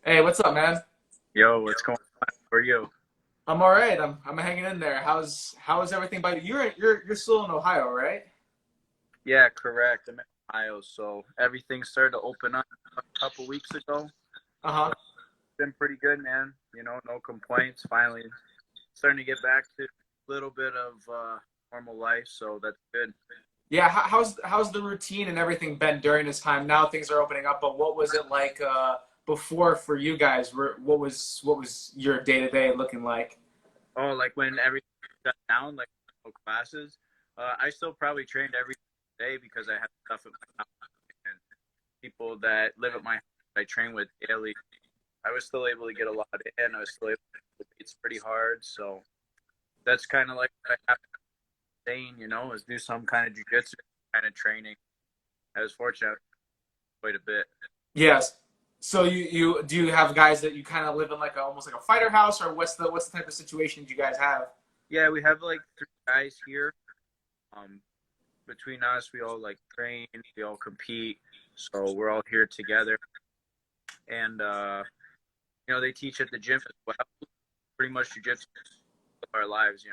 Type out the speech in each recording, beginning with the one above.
Hey, what's up, man? Yo, what's going on? How are you? I'm all right. I'm hanging in there. How's everything by you? You're still in Ohio, right? Yeah, correct. I'm in Ohio, so everything started to open up a couple weeks ago. So Uh-huh. it's been pretty good, man. No complaints. Finally starting to get back to a little bit of normal life, so that's good. Yeah, how's the routine and everything been during this time? Now things are opening up, but what was it like before for you guys? What was your day-to-day looking like? Oh, like when everything shut down, like no classes. I still probably trained every day because I had stuff at my house and people that live at my house I train with daily. I was still able to get a lot in. I was still able to lift weights pretty hard, so that's kind of like what I have to saying, is do some kind of jujitsu kind of training. I was fortunate quite a bit. Yes. So you do you have guys that you kind of live in like almost like a fighter house, or what's the type of situation you guys have? Yeah, we have like three guys here. Um, between us, we all like train, we all compete, so we're all here together. And they teach at the gym as well. Pretty much jujitsu of our lives,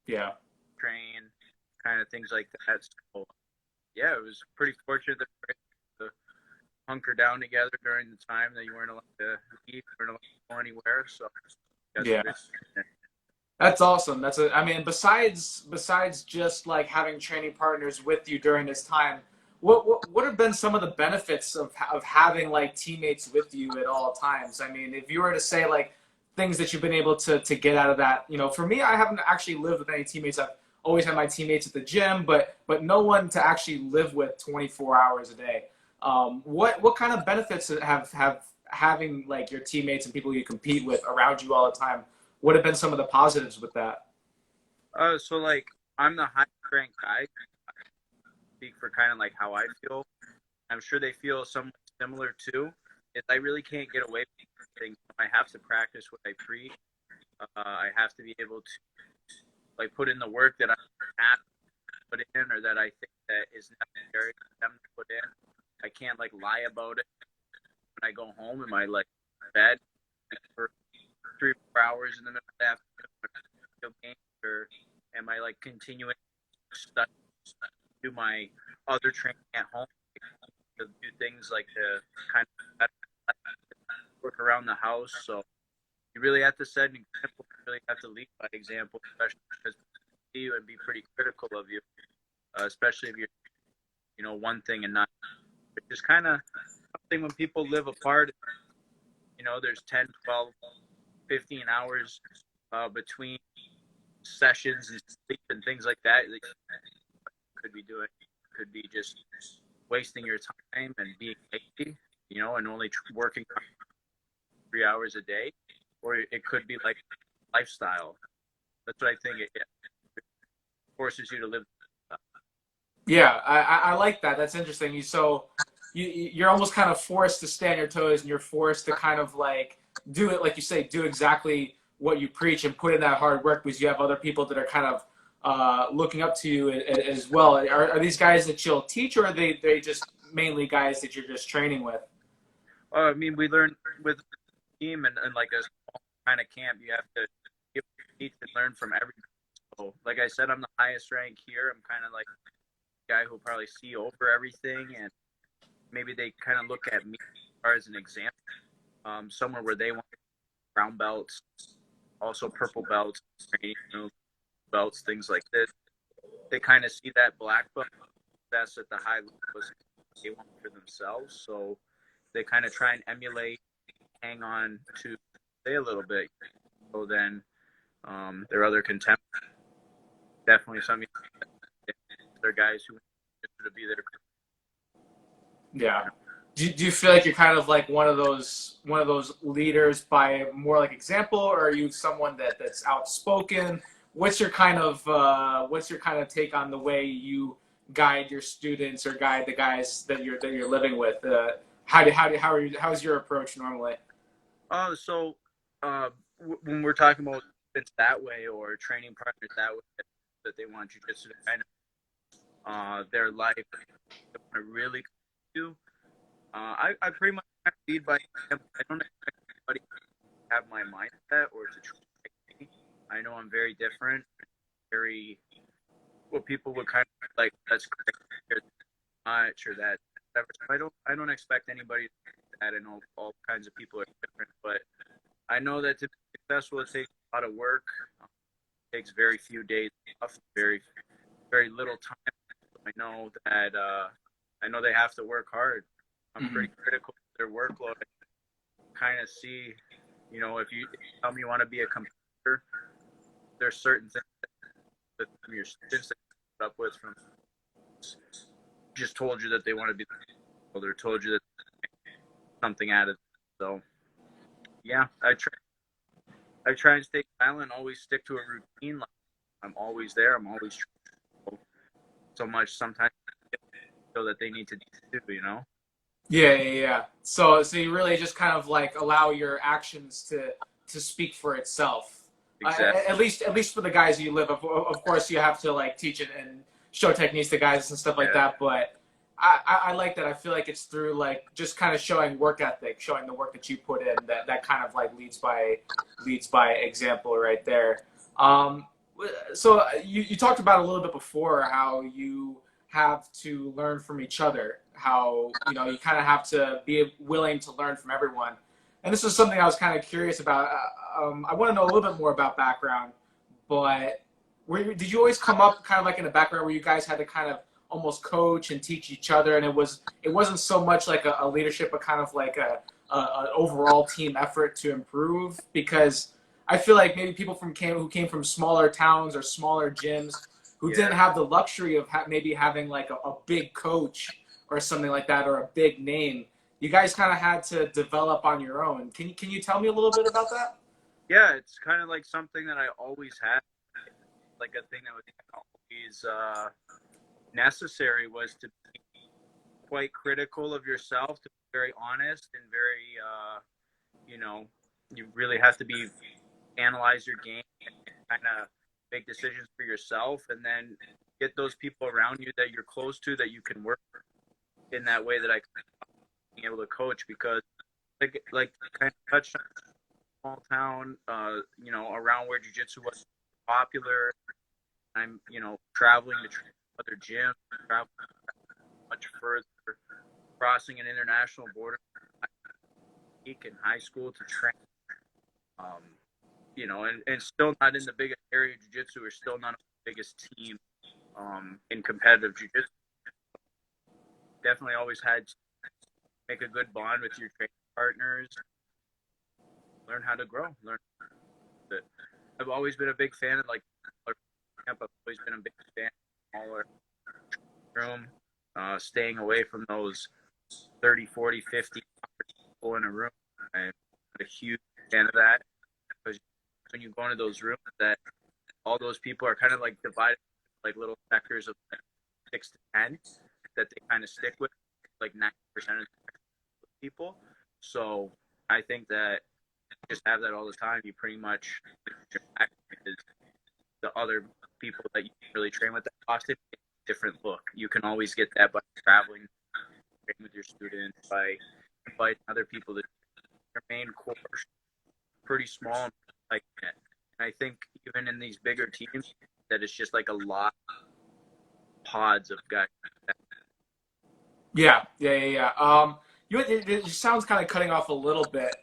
Yeah. train, kind of things like that. So yeah, it was pretty fortunate that we were able to hunker down together during the time that you weren't allowed to leave, you weren't allowed to go anywhere. So got some Yeah. good. That's awesome. I mean, besides just like having training partners with you during this time, what have been some of the benefits of having like teammates with you at all times? I mean, if you were to say like things that you've been able to get out of that, for me, I haven't actually lived with any teammates. I've always had my teammates at the gym, but no one to actually live with 24 hours a day. What kind of benefits have having like your teammates and people you compete with around you all the time? What have been some of the positives with that? So like I'm the highest ranked guy. Speak for kind of like how I feel. I'm sure they feel somewhat similar too. Is I really can't get away from things. I have to practice what I preach. I have to be able to like put in the work that I have to put in or that I think that is necessary for them to put in. I can't like lie about it when I go home in my like bed for 3 or 4 hours in the middle of the afternoon games, or am I like continuing to study, do my other training at home, to do things like to kind of work around the house. So you really have to set an example. You really have to lead by example, especially because people see you and be pretty critical of you, especially if you're, one thing and not. Which is kind of something when people live apart. There's 10, 12, 15 hours between sessions and sleep and things like that. Like, could be doing could be just wasting your time and being lazy, and only working 3 hours a day, or it could be like lifestyle. That's what I think it forces you to live. Yeah, I like that. That's interesting. You're almost kind of forced to stay on your toes, and you're forced to kind of like do it, like you say, do exactly what you preach and put in that hard work because you have other people that are kind of looking up to you as well. Are these guys that you'll teach, or are they just mainly guys that you're just training with? I mean, we learn with a team and like a small kind of camp. You have to teach and learn from everybody. So, like I said, I'm the highest rank here. I'm kind of like the guy who'll probably see over everything, and maybe they kind of look at me as an example, somewhere where they want brown belts, also purple belts, belts, things like this. They kind of see that black belt that's at the high level they want for themselves. So they kind of try and emulate, hang on to say a little bit. So then their other contemporaries, definitely some other guys who to be there. Yeah. Do you feel like you're kind of like one of those leaders by more like example, or are you someone that's outspoken? What's your kind of take on the way you guide your students or guide the guys that you're living with? How's your approach normally? So when we're talking about it's that way or training partners that way that they want you just to kind of their life they want to really do. I pretty much lead by example. I don't expect different, very what people would kind of like. That's great, much or that. Whatever. So I don't expect anybody to do that. I know all kinds of people are different, but I know that to be successful, it takes a lot of work. It takes very few days off, very little time. I know that I know they have to work hard. I'm Mm-hmm. pretty critical of their workload. I kind of see, if you tell me you want to be a competitor, there's certain things that your students that you put up with from just told you that they want to be, or told you that something out of it. So yeah, I try and stay silent, always stick to a routine. Like I'm always there. I'm always trying so much. Sometimes I feel that they need to do. Yeah, yeah, yeah. So you really just kind of like allow your actions to speak for itself. Exactly. At least for the guys you live. Of course, you have to like teach it and show techniques to guys and stuff like Yeah. that. But I like that. I feel like it's through like just kind of showing work ethic, showing the work that you put in. That kind of like leads by example right there. Um, so you talked about a little bit before how you have to learn from each other, how you kind of have to be willing to learn from everyone. And this is something I was kind of curious about. I want to know a little bit more about background, but did you always come up kind of like in a background where you guys had to kind of almost coach and teach each other, and it wasn't so much like a leadership, but kind of like an overall team effort to improve? Because I feel like maybe people who came from smaller towns or smaller gyms who didn't Yeah. have the luxury of maybe having like a big coach or something like that, or a big name. You guys kind of had to develop on your own. Can you tell me a little bit about that? Yeah, it's kind of like something that I always had, like a thing that was always necessary was to be quite critical of yourself, to be very honest and very, you know, you really have to be analyze your game and kind of make decisions for yourself, and then get those people around you that you're close to that you can work in that way that I being able to coach because like kind of touched on small town, around where jiu-jitsu was popular. I'm, traveling to other gyms, traveling much further, crossing an international border. I peak in high school to train, um, and still not in the biggest area of jiu-jitsu, or still not the biggest team in competitive jiu-jitsu. Definitely always had to make a good bond with your training partners, learn how to grow, learn that. I've always been a big fan of like camp. I've always been a big fan of smaller room, staying away from those 30, 40, 50 people in a room. I'm a huge fan of that because when you go into those rooms, that all those people are kind of like divided like little sectors of like 6 to 10 that they kind of stick with, like 90% of the people. So I think that just have that all the time. You pretty much the other people that you really train with that often different look. You can always get that by traveling, training with your students, by inviting other people to your main course. Pretty small like that. And I think even in these bigger teams, that it's just like a lot of pods of guys. Yeah, yeah, yeah, yeah. It sounds kind of cutting off a little bit.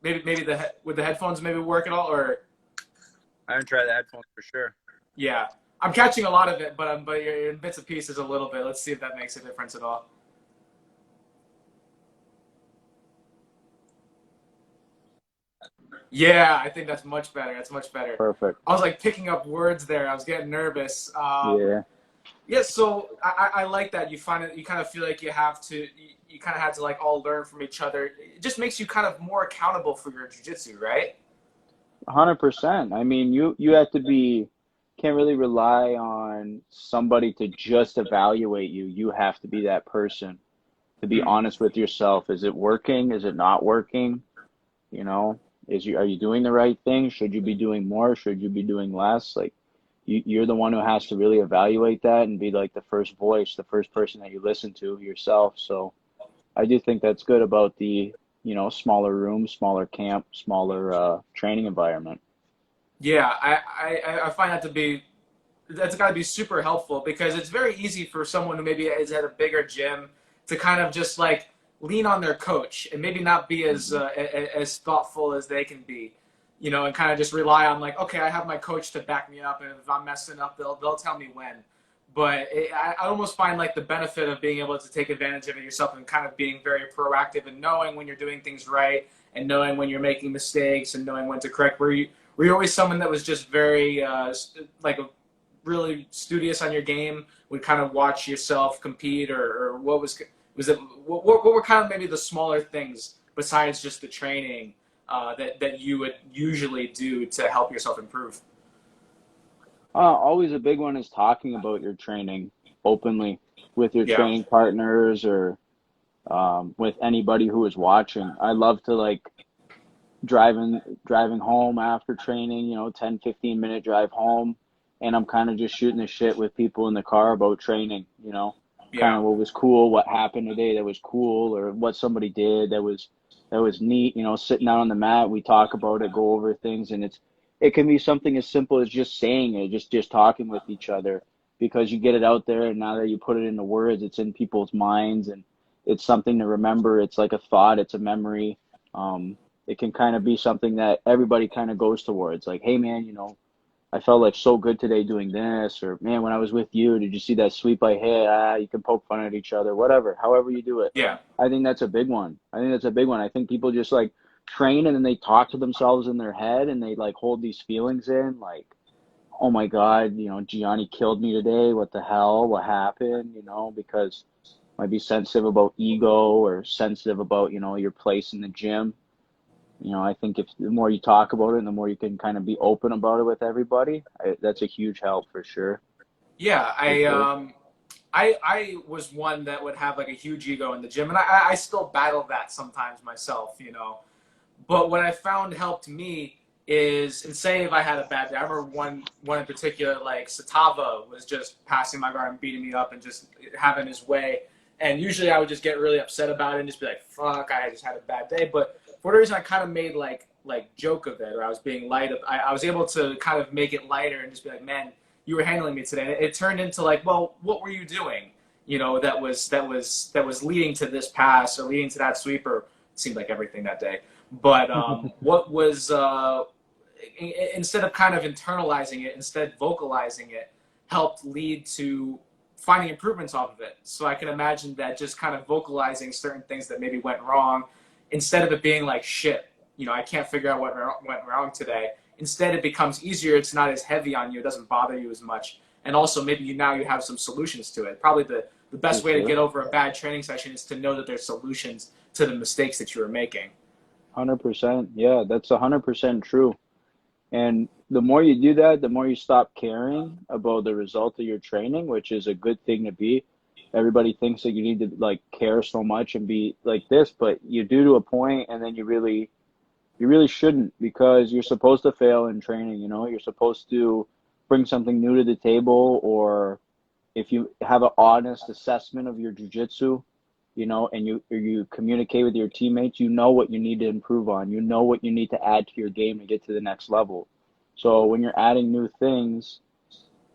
Maybe would the headphones maybe work at all, or I haven't tried the headphones for sure. yeah, I'm catching a lot of it, but you're in bits and pieces a little bit. Let's see if that makes a difference at all. Yeah, I think that's much better. That's much better. Perfect. I was like picking up words there. I was getting nervous. Yeah. Yeah, so I like that. You find it. You kind of feel like you kind of had to like all learn from each other. It just makes you kind of more accountable for your jujitsu, right? 100%. I mean, you have to be can't really rely on somebody to just evaluate you. You have to be that person to be Mm. honest with yourself. Is it working? Is it not working? You know, are you doing the right thing? Should you be doing more? Should you be doing less? Like you're the one who has to really evaluate that and be like the first voice, the first person that you listen to yourself. So I do think that's good about the, smaller room, smaller camp, smaller training environment. Yeah, I find that to be that's got to be super helpful because it's very easy for someone who maybe is at a bigger gym to kind of just like lean on their coach and maybe not be Mhm. as thoughtful as they can be, you know, and kind of just rely on like, okay, I have my coach to back me up, and if I'm messing up, they'll tell me when. But I almost find like the benefit of being able to take advantage of it yourself and kind of being very proactive and knowing when you're doing things right and knowing when you're making mistakes and knowing when to correct. Were you always someone that was just very like a really studious on your game, would kind of watch yourself compete, or what was it? What were kind of maybe the smaller things besides just the training that you would usually do to help yourself improve? Always a big one is talking about your training openly with your Yeah, training partners or with anybody who is watching. I love to like driving home after training, 10-15 minute drive home, and I'm kind of just shooting the shit with people in the car about training, kind yeah, of what was cool, what happened today that was cool, or what somebody did that was neat, sitting out on the mat, we talk about it, go over things, and it can be something as simple as just saying it, just talking with each other, because you get it out there, and now that you put it into words, it's in people's minds, and it's something to remember. It's like a thought, it's a memory. um, it can kind of be something that everybody kind of goes towards. Like, hey man, I felt like so good today doing this, or man, when I was with you, did you see that sweep I hit? You can poke fun at each other, whatever, however you do it. yeah, I think that's a big one. I think that's a big one. I think people just like train and then they talk to themselves in their head and they like hold these feelings in, like, oh my God, Gianni killed me today. What the hell? What happened? Because might be sensitive about ego or sensitive about, your place in the gym. I think if the more you talk about it and the more you can kind of be open about it with everybody, that's a huge help for sure. yeah. For sure. I was one that would have like a huge ego in the gym, and I still battle that sometimes myself, you know. But what I found helped me is, and say if I had a bad day, I remember one in particular, like Satava was just passing my guard and beating me up and just having his way. And usually I would just get really upset about it and just be like, "Fuck, I just had a bad day." But for whatever reason, I kind of made like joke of it, or I was being light. I was able to kind of make it lighter and just be like, "Man, you were handling me today." And it turned into like, "Well, what were you doing?" You know, that was leading to this pass or leading to that sweep, or it seemed like everything that day. But what was instead of kind of internalizing it, instead vocalizing it, helped lead to finding improvements off of it. So I can imagine that just kind of vocalizing certain things that maybe went wrong, instead of it being like shit, I can't figure out what went wrong today. Instead, it becomes easier. It's not as heavy on you. It doesn't bother you as much. And also, maybe now you have some solutions to it. Probably the For best way to sure. get over a bad training session is to know that there's solutions to the mistakes that you were making. 100%. Yeah, that's 100% true. And the more you do that, the more you stop caring about the result of your training, which is a good thing to be. Everybody thinks that you need to like care so much and be like this, but you do to a point, and then you really shouldn't, because you're supposed to fail in training, you're supposed to bring something new to the table, or if you have an honest assessment of your jiu-jitsu, and you communicate with your teammates, you know what you need to improve on, you know what you need to add to your game to get to the next level. So when you're adding new things,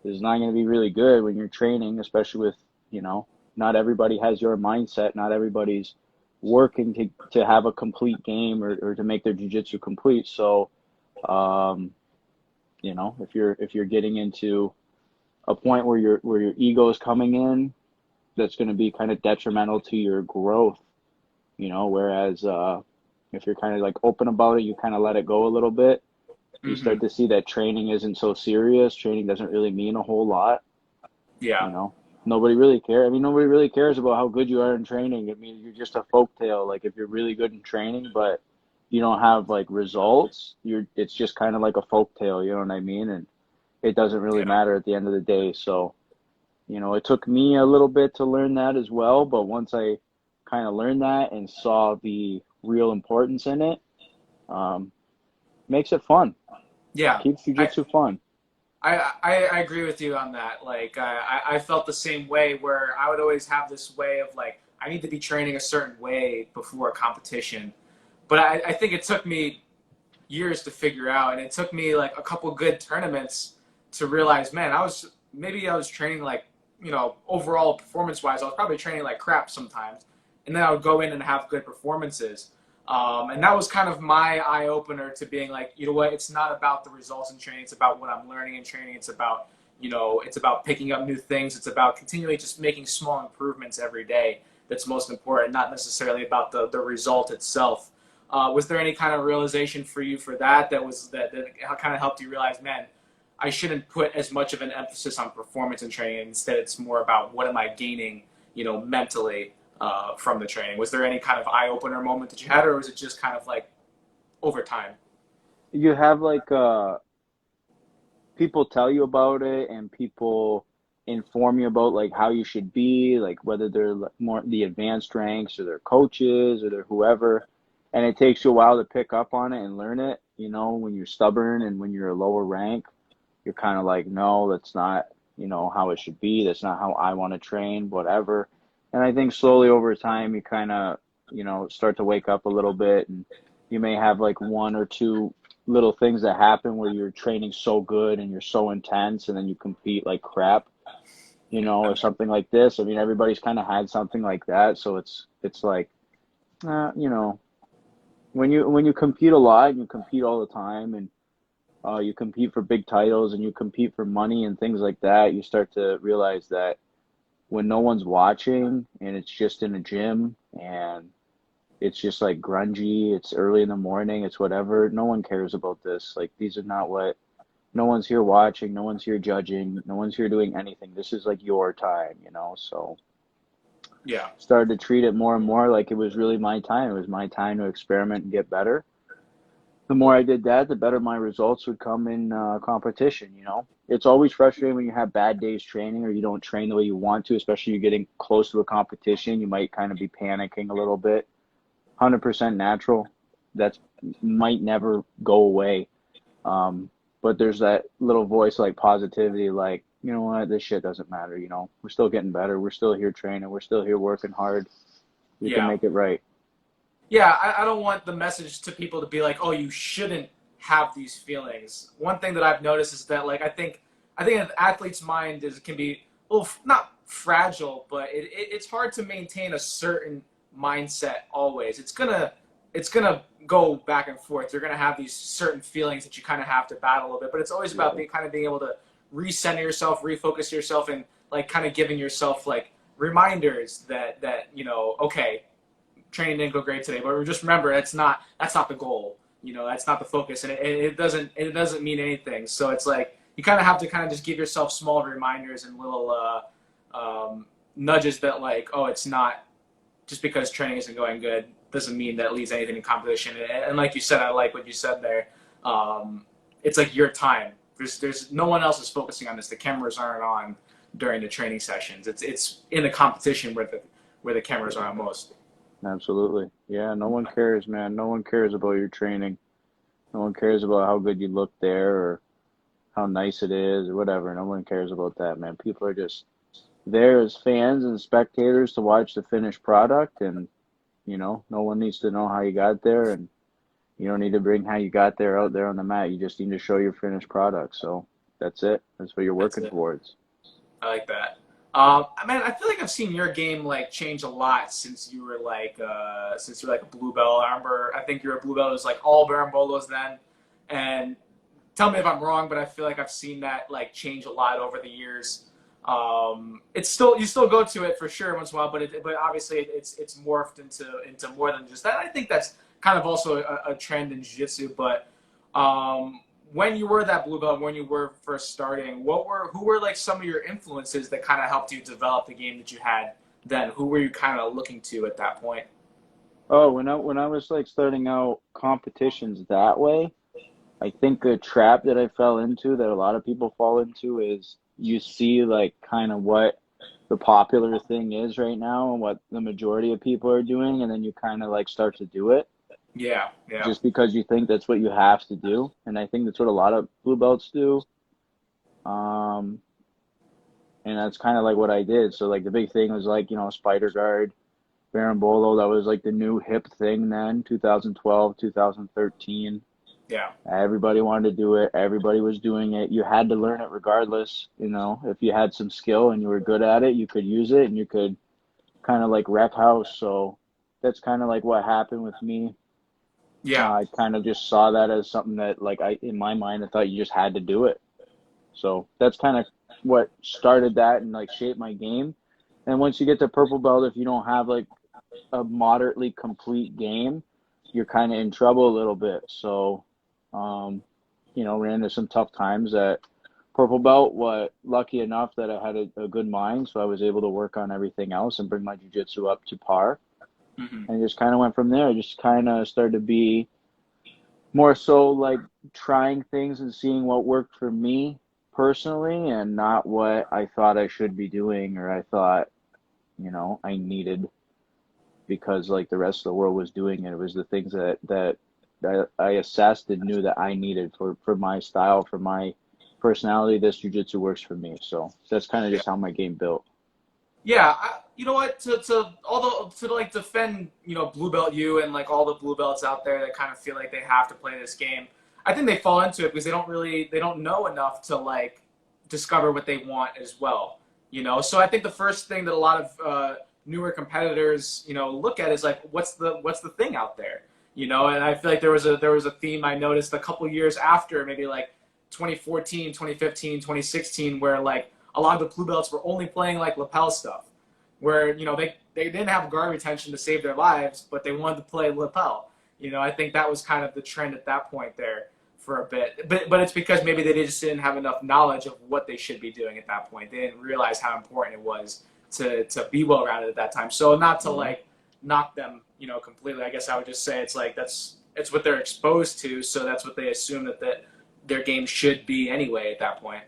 it's not going to be really good when you're training, especially with, you know, not everybody has your mindset, not everybody's working to have a complete game, or to make their jiu-jitsu complete. So, um, if you're getting into a point where your ego is coming in, that's going to be kind of detrimental to your growth, whereas if you're kind of like open about it, you kind of let it go a little bit, you Mm-hmm. start to see that training isn't so serious, training doesn't really mean a whole lot. Yeah. you know Nobody really cares. I mean, nobody really cares about how good you are in training. I mean, you're just a folk tale. Like, if you're really good in training but you don't have like results, it's just kind of like a folk tale, you know what I mean? And it doesn't really Yeah. matter at the end of the day. So, it took me a little bit to learn that as well, but once I kind of learned that and saw the real importance in it, um, makes it fun. Yeah. Keeps I, jujitsu fun. I agree with you on that. Like I felt the same way where I would always have this way of like I need to be training a certain way before a competition. But I think it took me years to figure out, and it took me like a couple good tournaments to realize, man, I was training like, overall performance wise, I was probably training like crap sometimes, and then I would go in and have good performances. And that was kind of my eye opener to being like, you know what, it's not about the results in training, it's about what I'm learning in training. It's about, it's about picking up new things. It's about continually just making small improvements every day. That's most important, not necessarily about the result itself. Was there any kind of realization for you for that kind of helped you realize, man, I shouldn't put as much of an emphasis on performance in training. Instead, it's more about what am I gaining, mentally from the training. Was there any kind of eye opener moment that you had, or was it just kind of like over time? You have like people tell you about it and people inform you about like how you should be, like whether they're more the advanced ranks or their coaches or their whoever, and it takes you a while to pick up on it and learn it. When you're stubborn and when you're a lower rank, you're kind of like, no, that's not, how it should be. That's not how I want to train, whatever. And I think slowly over time, you kind of, start to wake up a little bit, and you may have like one or two little things that happen where you're training so good and you're so intense and then you compete like crap, or something like this. I mean, everybody's kind of had something like that. So it's like, when you compete a lot and you compete all the time and you compete for big titles and you compete for money and things like that, you start to realize that when no one's watching and it's just in a gym and it's just like grungy, it's early in the morning, it's whatever, no one cares about this. Like, these are not what, no one's here watching, no one's here judging, no one's here doing anything. This is like your time, so Yeah, started to treat it more and more like it was really my time. It was my time to experiment and get better. The more I did that, the better my results would come in competition. It's always frustrating when you have bad days training or you don't train the way you want to, especially you're getting close to a competition. You might kind of be panicking a little bit. 100% natural. That might never go away. But there's that little voice like positivity, like, you know what, this shit doesn't matter. We're still getting better. We're still here training. We're still here working hard. We can yeah. make it right. Yeah, I don't want the message to people to be like, oh, you shouldn't have these feelings. One thing that I've noticed is that, like, I think an athlete's mind can be, well, not fragile, but it's hard to maintain a certain mindset always. It's gonna go back and forth. You're gonna have these certain feelings that you kind of have to battle a little bit, but it's always about Yeah. being able to recenter yourself, refocus yourself, and like kind of giving yourself like reminders that okay, training didn't go great today, but just remember that's not the goal. That's not the focus, and it doesn't mean anything. So it's like you kind of have to kind of just give yourself small reminders and little nudges that like, oh, it's not just because training isn't going good doesn't mean that it leads anything in competition. And like you said, I like what you said there. It's like your time. There's no one else is focusing on this. The cameras aren't on during the training sessions. It's in the competition where the cameras are on most. Absolutely. Yeah, no one cares, man. No one cares about your training. No one cares about how good you look there or how nice it is or whatever. No one cares about that, man. People are just there as fans and spectators to watch the finished product, and no one needs to know how you got there, and you don't need to bring how you got there out there on the mat. You just need to show your finished product. So that's it. That's what you're That's working it. towards. I like that. Man, I feel like I've seen your game like change a lot since you were like a blue belt. I remember I think you were a blue belt. It was like all barambolos then, and tell me if I'm wrong, but I feel like I've seen that like change a lot over the years. It's still you still go to it for sure once in a while, but obviously it's morphed into more than just that. I think that's kind of also a trend in jiu-jitsu. But when you were that blue belt, when you were first starting, who were like some of your influences that kind of helped you develop the game that you had then? Who were you kind of looking to at that point? Oh, when I was like starting out competitions that way, I think a trap that I fell into that a lot of people fall into is you see like kind of what the popular thing is right now and what the majority of people are doing, and then you kind of like start to do it Yeah, yeah, just because you think that's what you have to do. And I think that's what a lot of blue belts do. Um, and that's kind of like what I did. So like the big thing was like, Spider Guard, Berimbolo. That was like the new hip thing then, 2012, 2013. Yeah. Everybody wanted to do it. Everybody was doing it. You had to learn it regardless. You know, if you had some skill and you were good at it, you could use it and you could kind of like wreck house. So that's kind of like what happened with me. Yeah. I kind of just saw that as something that, like, in my mind, I thought you just had to do it. So that's kind of what started that and like shaped my game. And once you get to purple belt, if you don't have like a moderately complete game, you're kind of in trouble a little bit. So, um, ran into some tough times at purple belt. What lucky enough that I had a good mind, so I was able to work on everything else and bring my jiu-jitsu up to par. Hmm. And just kind of went from there. I just kind of started to be more so like trying things and seeing what worked for me personally and not what I thought I should be doing or I thought, I needed because like the rest of the world was doing it. It was the things that I assessed and knew that I needed for my style, for my personality. This jujitsu works for me. So that's kind of Yeah. just how my game built. Yeah, you know what? To like defend, blue belt you and like all the blue belts out there that kind of feel like they have to play this game. I think they fall into it because they don't know enough to like discover what they want as well. So I think the first thing that a lot of newer competitors, look at is like what's the thing out there, And I feel like there was a theme I noticed a couple years after, maybe like 2014, 2015, 2016, where like a lot of the blue belts were only playing like lapel stuff, where they didn't have guard retention to save their lives, but they wanted to play lapel. I think that was kind of the trend at that point there for a bit, but it's because maybe they just didn't have enough knowledge of what they should be doing at that point. They didn't realize how important it was to be well rounded at that time. So not to Yeah. like knock them, completely. I guess I would just say it's like it's what they're exposed to, so that's what they assume that their game should be anyway at that point.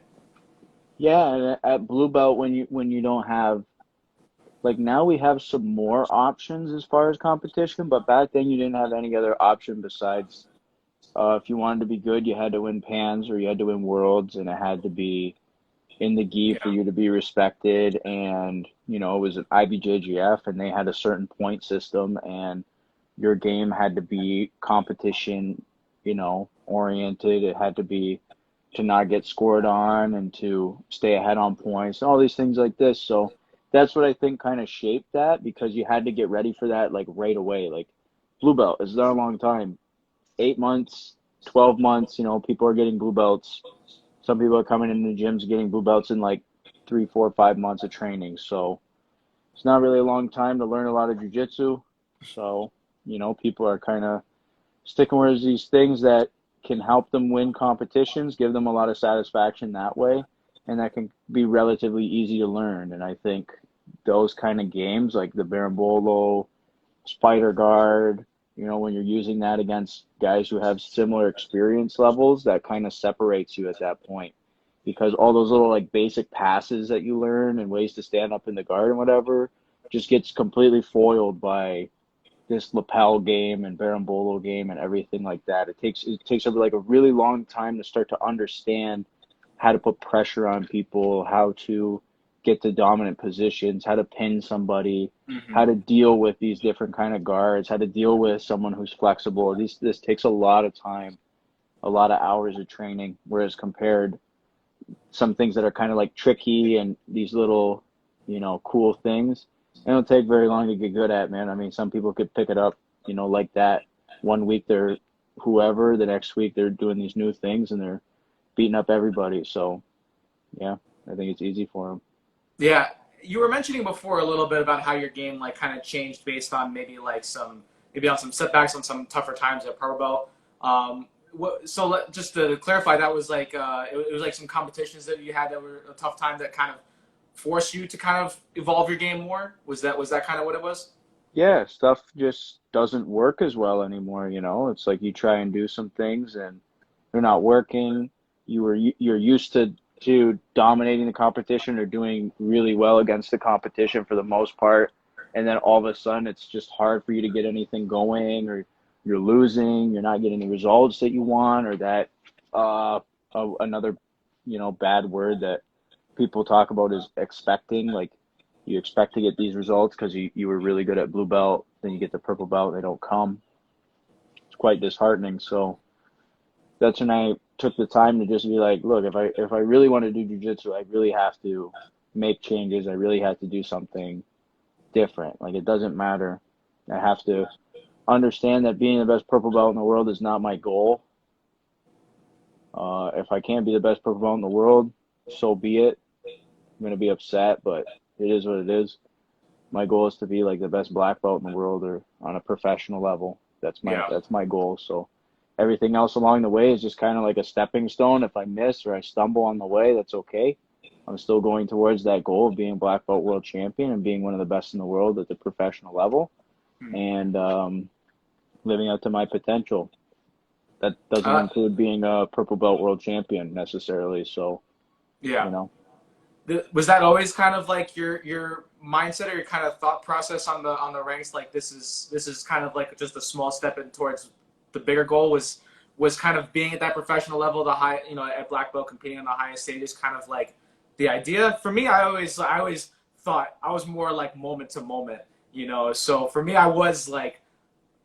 Yeah, and at blue belt when you don't have like now we have some more options as far as competition, but back then you didn't have any other option besides if you wanted to be good, you had to win pans or you had to win worlds, and it had to be in the gi for Yeah. you to be respected. And it was an IBJJF, and they had a certain point system, and your game had to be competition, oriented. It had to be to not get scored on and to stay ahead on points and all these things like this. So that's what I think kind of shaped that because you had to get ready for that like right away. Like blue belt is not a long time. 8 months, 12 months, people are getting blue belts. Some people are coming into the gyms getting blue belts in like 3, 4, 5 months of training. So it's not really a long time to learn a lot of jujitsu. So, people are kind of sticking with these things that can help them win competitions, give them a lot of satisfaction that way, and that can be relatively easy to learn. And I think those kind of games, like the Berimbolo, Spider Guard, when you're using that against guys who have similar experience levels, that kind of separates you at that point. Because all those little like basic passes that you learn and ways to stand up in the guard and whatever just gets completely foiled by this lapel game and berimbolo game and everything like that. It takes like a really long time to start to understand how to put pressure on people, how to get to dominant positions, how to pin somebody, how Hmm. to deal with these different kind of guards, how to deal with someone who's flexible. This takes a lot of time, a lot of hours of training. Whereas compared some things that are kind of like tricky and these little, cool things, it don't take very long to get good at, man. I mean, some people could pick it up, like that. One week they're whoever, the next week they're doing these new things and they're beating up everybody. So, yeah, I think it's easy for them. Yeah, you were mentioning before a little bit about how your game like kind of changed based on maybe on some setbacks on some tougher times at Pro Bowl. Just to clarify, that was like it was like some competitions that you had that were a tough time that kind of forced you to kind of evolve your game more. Was that kind of what it was? Yeah, stuff just doesn't work as well anymore, It's like you try and do some things and they're not working. You're used to dominating the competition or doing really well against the competition for the most part, and then all of a sudden it's just hard for you to get anything going, or you're losing, you're not getting the results that you want, or that another bad word that people talk about is expecting. Like you expect to get these results because you were really good at blue belt, then you get the purple belt, they don't come. It's quite disheartening. So that's when I took the time to just be like, look, if I really want to do jiu-jitsu, I really have to make changes. I really have to do something different. Like it doesn't matter. I have to understand that being the best purple belt in the world is not my goal. If I can't be the best purple belt in the world, so be it. I'm gonna be upset, but it is what it is. My goal is to be like the best black belt in the world or on a professional level. Yeah. That's my goal. So everything else along the way is just kind of like a stepping stone. If I miss or I stumble on the way, that's okay. I'm still going towards that goal of being black belt world champion and being one of the best in the world at the professional level Hmm. and living up to my potential. That doesn't Uh, include being a purple belt world champion necessarily. So, yeah. you know, Was that always kind of like your mindset or your kind of thought process on the ranks? Like this is kind of like just a small step in towards the bigger goal. Was kind of being at that professional level, the high, you know, at black belt competing on the highest stages, kind of like the idea. For me, I always thought I was more like moment to moment, you know. So for me, I was like,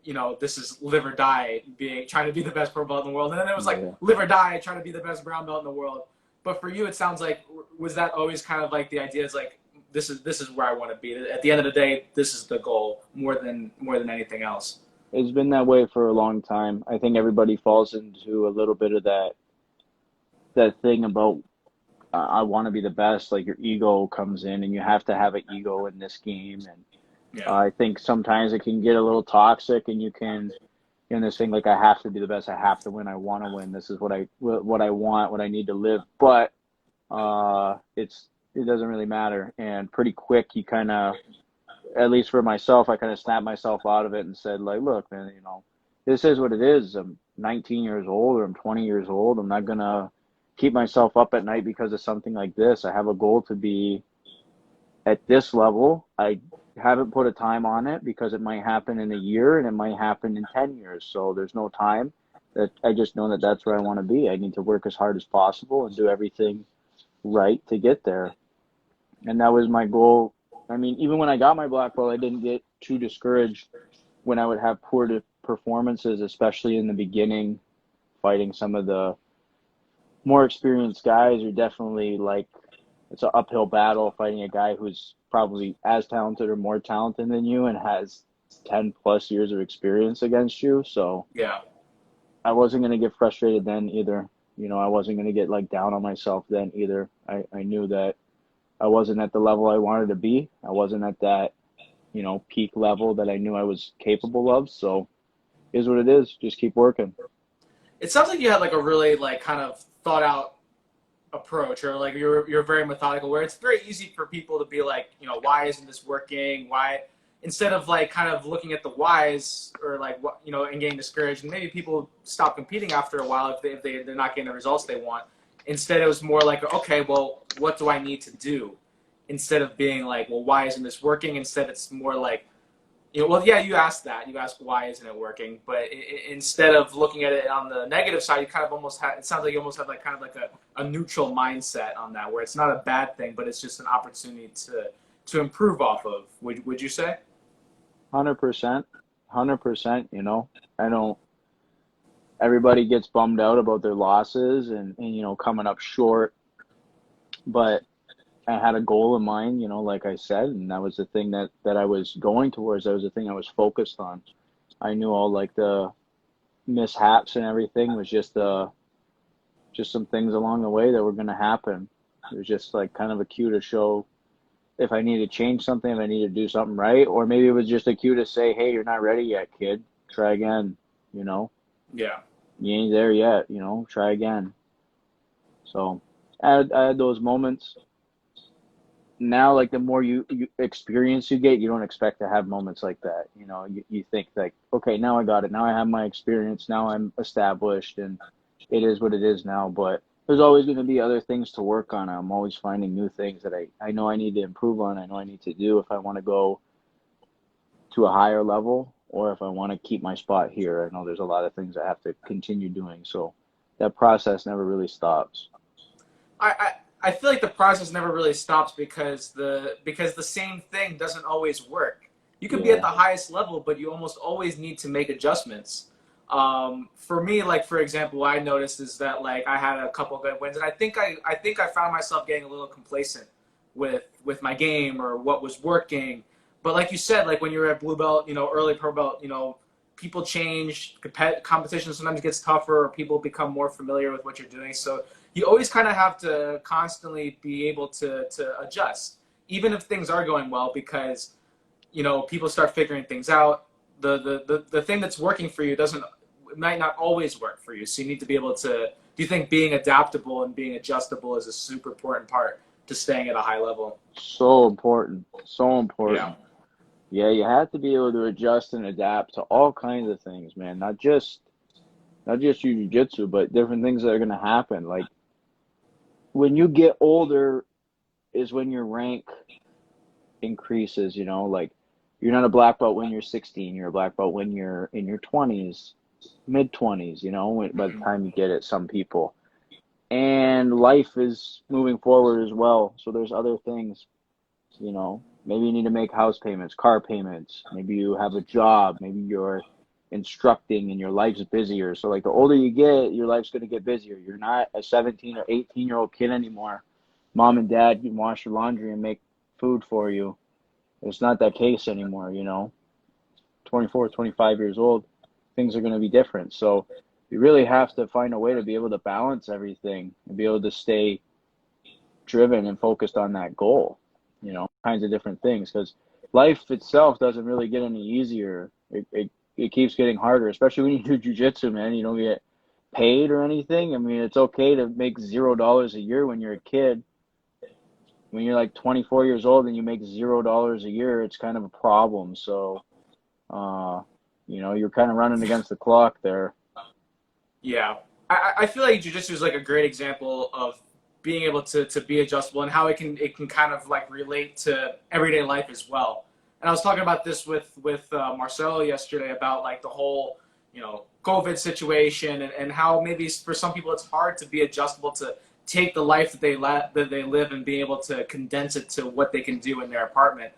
you know, this is live or die, being trying to be the best purple belt in the world, and then it was like yeah. live or die, trying to be the best brown belt in the world. But for you, it sounds like was that always kind of like the idea is like this is where I want to be. At the end of the day, this is the goal more than anything else. It's been that way for a long time. I think everybody falls into a little bit of that thing about I want to be the best. Like your ego comes in, and you have to have an ego in this game. And Yeah, I think sometimes it can get a little toxic, and you can in this thing like I have to be the best. I have to win. I want to win. This is what I want. What I need to live. But it doesn't really matter. And pretty quick, you kind of at least for myself, I kind of snapped myself out of it and said, like, look, man, you know, this is what it is. I'm 19 years old or I'm 20 years old. I'm not going to keep myself up at night because of something like this. I have a goal to be at this level. I haven't put a time on it because it might happen in a year and it might happen in 10 years. So there's no time that I just know that that's where I want to be. I need to work as hard as possible and do everything right to get there. And that was my goal. I mean, even when I got my black belt, I didn't get too discouraged when I would have poor performances, especially in the beginning, fighting some of the more experienced guys are definitely like it's an uphill battle fighting a guy who's probably as talented or more talented than you and has 10 plus years of experience against you. So yeah. I wasn't going to get frustrated then either. You know, I wasn't going to get like down on myself then either. I knew that I wasn't at the level I wanted to be. I wasn't at that, you know, peak level that I knew I was capable of. So is what it is. Just keep working. It sounds like you had like a really like kind of thought out approach, or like you're very methodical, where it's very easy for people to be like, you know, why isn't this working, why, instead of like kind of looking at the whys, or like what, you know, and getting discouraged, and maybe people stop competing after a while they're not getting the results they want. Instead it was more like, okay, well, what do I need to do, instead of being like, well, why isn't this working? Instead it's more like, you know, well, yeah, you asked that. You asked why isn't it working, but instead of looking at it on the negative side, you kind of almost have. It sounds like you almost have like kind of like a neutral mindset on that, where it's not a bad thing, but it's just an opportunity to improve off of. Would you say? 100%. 100%. You know, I don't, everybody gets bummed out about their losses and, you know, coming up short, but I had a goal in mind, you know, like I said, and that was the thing that I was going towards. That was the thing I was focused on. I knew all like the mishaps and everything was just some things along the way that were going to happen. It was just like kind of a cue to show if I need to change something, if I need to do something right, or maybe it was just a cue to say, hey, you're not ready yet, kid. Try again. You know, Yeah. you ain't there yet. You know, try again. So I had those moments. Now, like the more you experience you get, you don't expect to have moments like that. You know, you think like, okay, now I got it. Now I have my experience. Now I'm established and it is what it is now. But there's always going to be other things to work on. I'm always finding new things that I know I need to improve on. I know I need to do if I want to go to a higher level or if I want to keep my spot here. I know there's a lot of things I have to continue doing. So that process never really stops. I feel like the process never really stops, because the same thing doesn't always work. You could be at Yeah. the highest level, but you almost always need to make adjustments. For me, like for example, what I noticed is that like I had a couple good wins, and I think I found myself getting a little complacent with my game or what was working. But like you said, like when you're at blue belt, early pro belt, people change, competition sometimes gets tougher, or people become more familiar with what you're doing. So you always kind of have to constantly be able to adjust, even if things are going well, because people start figuring things out. The thing that's working for you doesn't it might not always work for you. So you need to be able to. Do you think being adaptable and being adjustable is a super important part to staying at a high level? So important. So Yeah. important. Yeah, you have to be able to adjust and adapt to all kinds of things, man. Not just your jiu-jitsu, but different things that are going to happen. Like when you get older is when your rank increases, like you're not a black belt when you're 16, you're a black belt when you're in your 20s, mid 20s, by the Mhm. time you get it, some people. And life is moving forward as well. So there's other things, maybe you need to make house payments, car payments, maybe you have a job, maybe you're instructing and your life's busier. So like the older you get, your life's going to get busier. You're not a 17 or 18-year-old kid anymore. Mom and dad can wash your laundry and make food for you. It's not that case anymore, 24, 25 years old, things are going to be different. So you really have to find a way to be able to balance everything and be able to stay driven and focused on that goal, kinds of different things. Because life itself doesn't really get any easier. It keeps getting harder, especially when you do jujitsu, man. You don't get paid or anything. I mean, it's okay to make $0 a year when you're a kid. When you're like 24 years old and you make $0 a year, it's kind of a problem. So, uh, you're kind of running against the clock there. Yeah, I feel like jujitsu is like a great example of being able to be adjustable and how it can kind of like relate to everyday life as well. And I was talking about this with Marcelo yesterday about like the whole COVID situation, and how maybe for some people it's hard to be adjustable to take the life that they live and be able to condense it to what they can do in their apartment.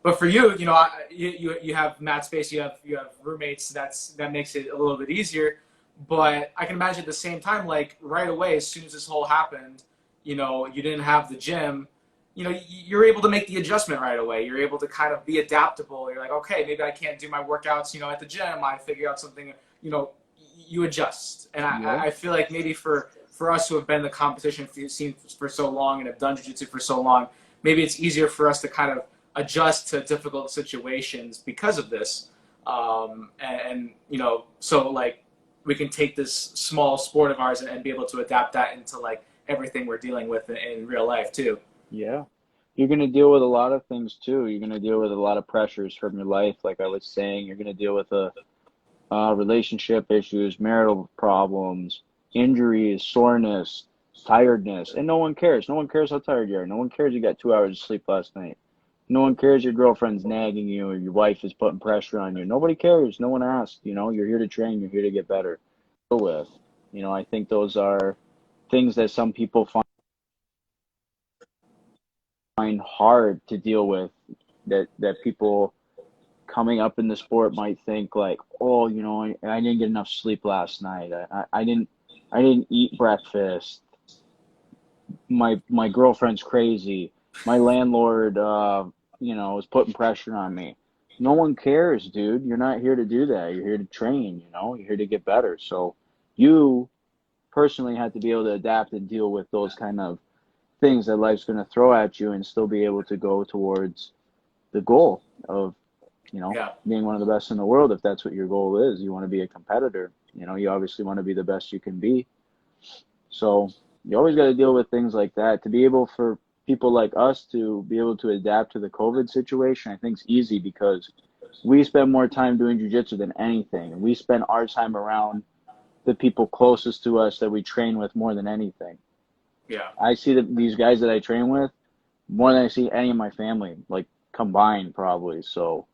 But for you, you have mat space, you have roommates. That makes it a little bit easier. But I can imagine at the same time, like right away, as soon as this whole happened, you didn't have the gym. You're able to make the adjustment right away. You're able to kind of be adaptable. You're like, okay, maybe I can't do my workouts, at the gym. I figure out something. You know, you adjust. And Yeah. I feel like maybe for us who have been in the competition scene for so long and have done jiu-jitsu for so long, maybe it's easier for us to kind of adjust to difficult situations because of this. So like we can take this small sport of ours and be able to adapt that into like everything we're dealing with in real life too. Yeah. You're going to deal with a lot of things too. You're going to deal with a lot of pressures from your life. Like I was saying, you're going to deal with relationship issues, marital problems, injuries, soreness, tiredness, and no one cares. No one cares how tired you are. No one cares you got 2 hours of sleep last night. No one cares your girlfriend's nagging you or your wife is putting pressure on you. Nobody cares. No one asks. You're here to train. You're here to get better. Deal with. I think those are things that some people find hard to deal with. That people coming up in the sport might think like, oh, I didn't get enough sleep last night. I didn't eat breakfast. My girlfriend's crazy. My landlord, is putting pressure on me. No one cares, dude. You're not here to do that. You're here to train. You're here to get better. So you personally have to be able to adapt and deal with those kind of things that life's going to throw at you and still be able to go towards the goal of Yeah. being one of the best in the world. If that's what your goal is, you want to be a competitor. You obviously want to be the best you can be. So you always got to deal with things like that. To be able for people like us to be able to adapt to the COVID situation, I think is easy because we spend more time doing jujitsu than anything, and we spend our time around the people closest to us that we train with more than anything. Yeah. I see these guys that I train with more than I see any of my family, like combined probably. So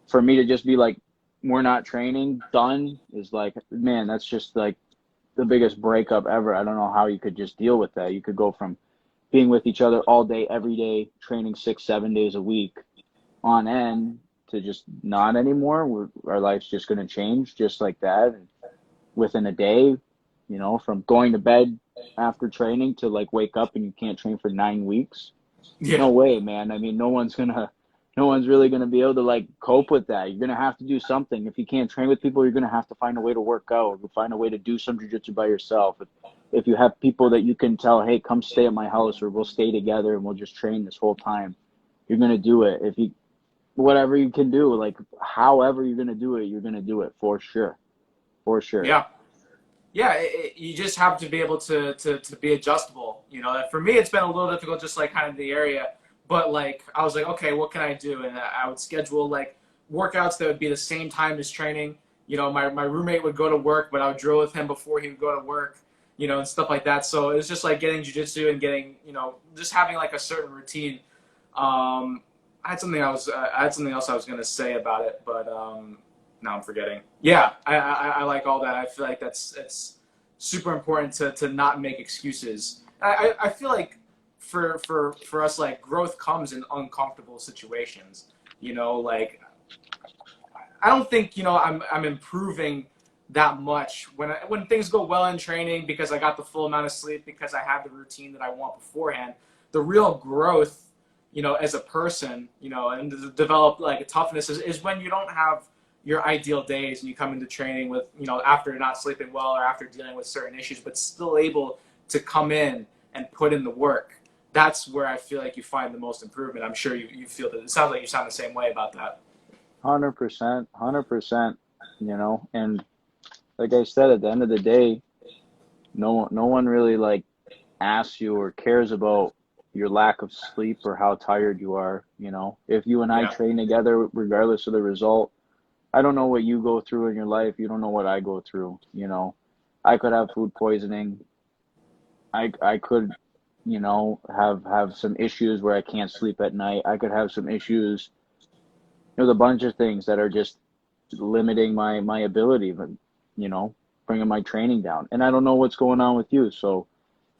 for me to just be like, we're not training, done, is like, man, that's just like the biggest breakup ever. I don't know how you could just deal with that. You could go from being with each other all day, every day, training 6, 7 days a week on end, to just not anymore. Our life's just going to change just like that. And within a day, from going to bed after training to like wake up and you can't train for 9 weeks. Yeah. No way, man. I mean, no one's really gonna be able to like cope with that. You're gonna have to do something. If you can't train with people, you're gonna have to find a way to work out, or find a way to do some jujitsu by yourself. If you have people that you can tell, hey, come stay at my house, or we'll stay together and we'll just train this whole time, you're gonna do it. If you whatever you can do, like however you're gonna do it, you're gonna do it for sure, for sure. Yeah. Yeah, you just have to be able to be adjustable. For me, it's been a little difficult, just like kind of the area. But like, I was like, okay, what can I do? And I would schedule like workouts that would be the same time as training. My roommate would go to work, but I would drill with him before he would go to work. And stuff like that. So it was just like getting jujitsu and getting, just having like a certain routine. I had something else I was gonna say about it, but now I'm forgetting. Yeah, I like all that. I feel like it's super important to not make excuses. I feel like for us, like, growth comes in uncomfortable situations. Like, I don't think I'm improving that much when things go well in training because I got the full amount of sleep, because I have the routine that I want beforehand. The real growth, as a person, and to develop like a toughness is when you don't have your ideal days and you come into training with, after not sleeping well or after dealing with certain issues, but still able to come in and put in the work. That's where I feel like you find the most improvement. I'm sure you feel that. It sounds like you sound the same way about that. 100%, 100%. And like I said, at the end of the day, no one really like asks you or cares about your lack of sleep or how tired you are. If you and I Yeah. train together, regardless of the result, I don't know what you go through in your life. You don't know what I go through. I could have food poisoning. I could, have some issues where I can't sleep at night. I could have some issues. There's a bunch of things that are just limiting my ability, but bringing my training down. And I don't know what's going on with you. So,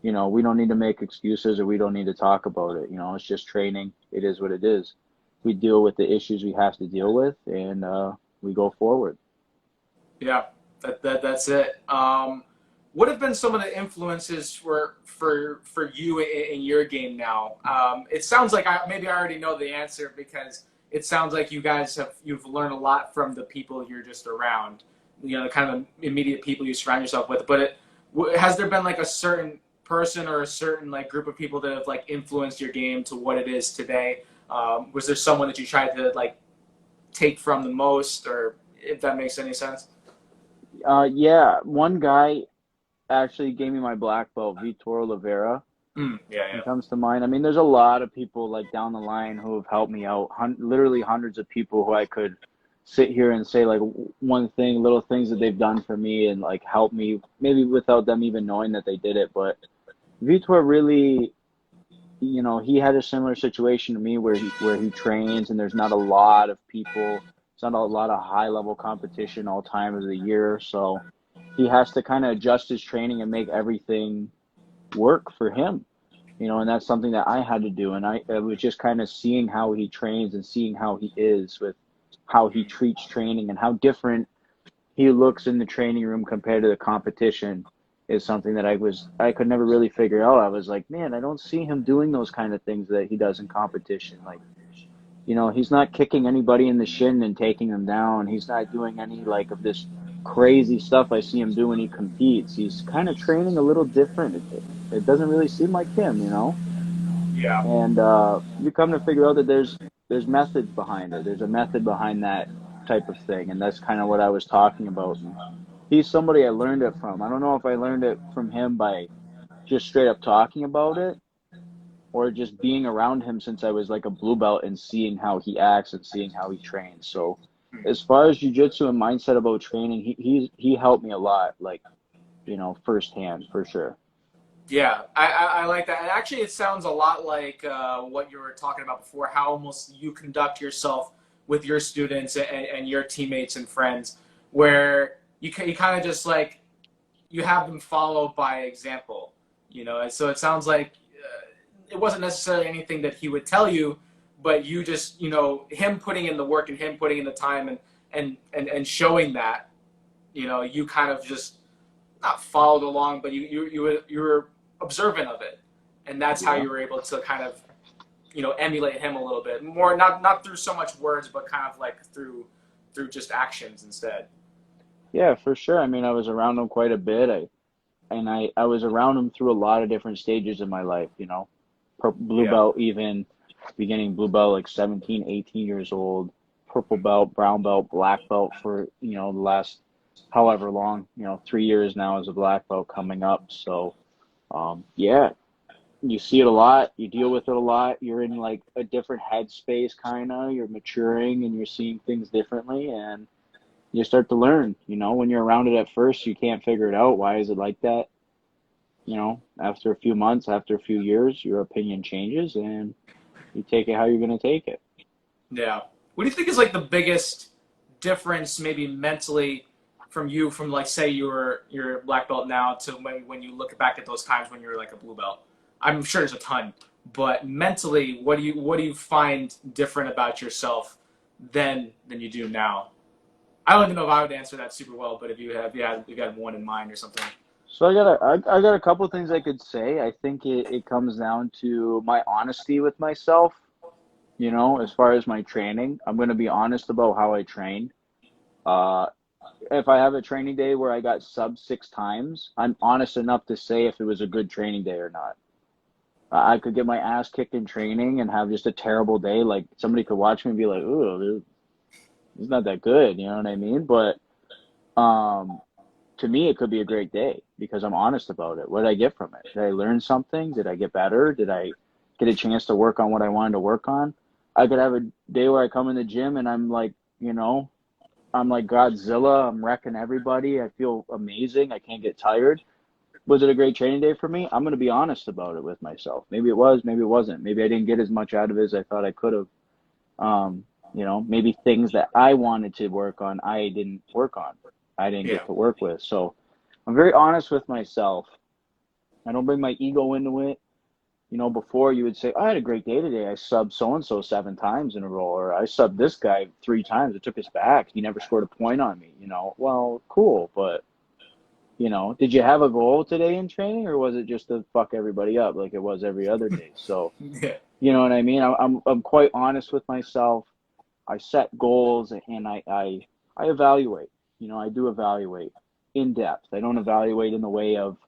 we don't need to make excuses, or we don't need to talk about it. It's just training. It is what it is. We deal with the issues we have to deal with, and we go forward. Yeah, that's it. What have been some of the influences for you in your game now? It sounds like maybe I already know the answer, because it sounds like you've learned a lot from the people you're just around, the kind of immediate people you surround yourself with. But has there been like a certain person or a certain like group of people that have like influenced your game to what it is today? Was there someone that you tried to like take from the most, or if that makes any sense? Yeah, one guy actually gave me my black belt, Vitor Oliveira. Yeah, He yeah. comes to mind. I mean, there's a lot of people like down the line who have helped me out. Literally hundreds of people who I could sit here and say like one thing, little things that they've done for me and like help me, maybe without them even knowing that they did it. But Vitor really, he had a similar situation to me where he trains and there's not a lot of people. It's not a lot of high level competition all time of the year, so he has to kind of adjust his training and make everything work for him. And that's something that I had to do. And I was just kind of seeing how he trains and seeing how he is with how he treats training and how different he looks in the training room compared to the competition is something that I could never really figure out. I was like, man, I don't see him doing those kind of things that he does in competition. Like, he's not kicking anybody in the shin and taking them down. He's not doing any like of this crazy stuff I see him do when he competes. He's kind of training a little different. It doesn't really seem like him. Yeah. And you come to figure out that there's methods behind it. There's a method behind that type of thing, and that's kind of what I was talking about. And he's somebody I learned it from. I don't know if I learned it from him by just straight up talking about it, or just being around him since I was like a blue belt and seeing how he acts and seeing how he trains. So as far as jiu-jitsu and mindset about training, he helped me a lot, like, firsthand for sure. Yeah, I like that. And actually, it sounds a lot like what you were talking about before, how almost you conduct yourself with your students and your teammates and friends, where you kind of just like, you have them follow by example, And so it sounds like it wasn't necessarily anything that he would tell you, but you just, him putting in the work and him putting in the time and showing that, you kind of just not followed along, but you were observant of it, and that's how Yeah. you were able to kind of emulate him a little bit more, not through so much words, but kind of like through just actions instead. Yeah, for sure. I mean, I was around him quite a bit. I was around him through a lot of different stages in my life, blue Yeah, belt, even beginning blue belt, like 17, 18 years old, purple belt, brown belt, black belt for, the last however long, 3 years now as a black belt coming up. So, yeah, you see it a lot, you deal with it a lot. You're in like a different headspace, kind of. You're maturing and you're seeing things differently, and you start to learn. When you're around it at first, you can't figure it out. Why is it like that? After a few months, after a few years, your opinion changes and you take it how you're going to take it. yeah. What do you think is like the biggest difference, maybe mentally, from like say you're a black belt now to when you look back at those times when you were like a blue belt? I'm sure there's a ton, but mentally, what do you find different about yourself than you do now? I don't even know if I would answer that super well, but if you had one in mind or something. So I got a couple of things I could say. I think it comes down to my honesty with myself, as far as my training. I'm going to be honest about how I train. Uh, if I have a training day where I got sub 6 times, I'm honest enough to say if it was a good training day or not. I could get my ass kicked in training and have just a terrible day. Like somebody could watch me and be like, "Ooh, it's not that good." You know what I mean? But um, to me, it could be a great day because I'm honest about it. What did I get from it? Did I learn something? Did I get better? Did I get a chance to work on what I wanted to work on? I could have a day where I come in the gym and I'm like, I'm like Godzilla. I'm wrecking everybody. I feel amazing. I can't get tired. Was it a great training day for me? I'm going to be honest about it with myself. Maybe it was, maybe it wasn't. Maybe I didn't get as much out of it as I thought I could have. Maybe things that I wanted to work on, I didn't work on. I didn't Yeah, get to work with. So I'm very honest with myself. I don't bring my ego into it. Before you would say, I had a great day today. I subbed so and so 7 times in a row, or I subbed this guy 3 times. It took us back. He never scored a point on me. Well, cool, but did you have a goal today in training, or was it just to fuck everybody up like it was every other day? So, yeah, you know what I mean? I'm quite honest with myself. I set goals and I evaluate. I do evaluate in depth. I don't evaluate in the way of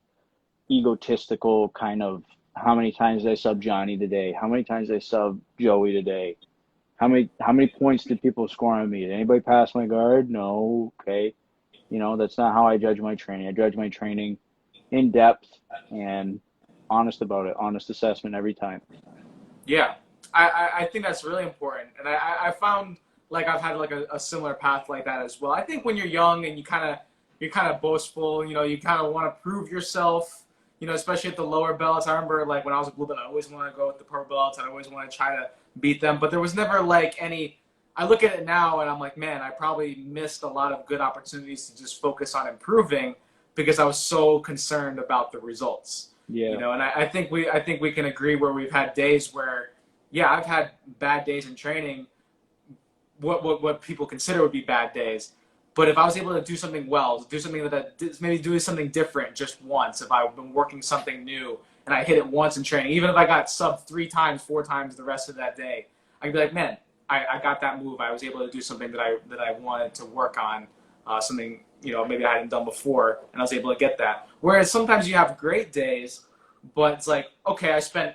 egotistical kind of how many times did I sub Johnny today? How many times did I sub Joey today? How many points did people score on me? Did anybody pass my guard? No. Okay. That's not how I judge my training. I judge my training in depth and honest about it. Honest assessment every time. yeah. I think that's really important, and I found like I've had like a similar path like that as well. I think when you're young and you're kind of boastful, you kind of want to prove yourself, especially at the lower belts. I remember like when I was a blue belt, I always want to go with the purple belts. I always want to try to beat them, but there was never like any. I look at it now and I'm like, man, I probably missed a lot of good opportunities to just focus on improving because I was so concerned about the results. Yeah. And I think we can agree where we've had days where, yeah, I've had bad days in training, what people consider would be bad days. But if I was able to do something well, do something maybe do something different just once, if I've been working something new and I hit it once in training, even if I got sub 3 times, 4 times the rest of that day, I'd be like, man, I got that move. I was able to do something that I wanted to work on, something maybe I hadn't done before, and I was able to get that. Whereas sometimes you have great days, but it's like, okay, I spent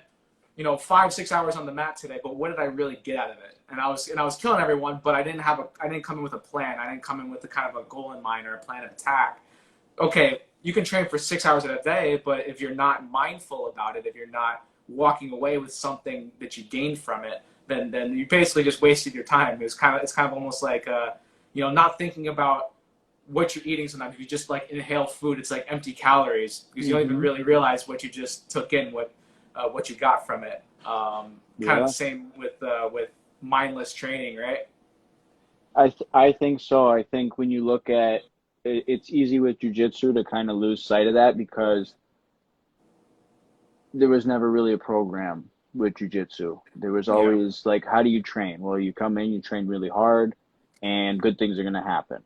5-6 hours on the mat today, but what did I really get out of it? And I was killing everyone, but I didn't come in with a plan. I didn't come in with a kind of a goal in mind or a plan of attack. Okay, you can train for 6 hours a day, but if you're not mindful about it, if you're not walking away with something that you gained from it, then you basically just wasted your time. It's kind of almost like not thinking about what you're eating. Sometimes if you just like inhale food, it's like empty calories because you don't even Hmm. really realize what you just took in, what you got from it. Kind of the Yeah. same with mindless training, right? I think so. I think when you look at it's easy with jujitsu to kind of lose sight of that because there was never really a program. with jiu-jitsu. There was Yeah. always like, how do you train? Well, you come in, you train really hard, and good things are going to happen.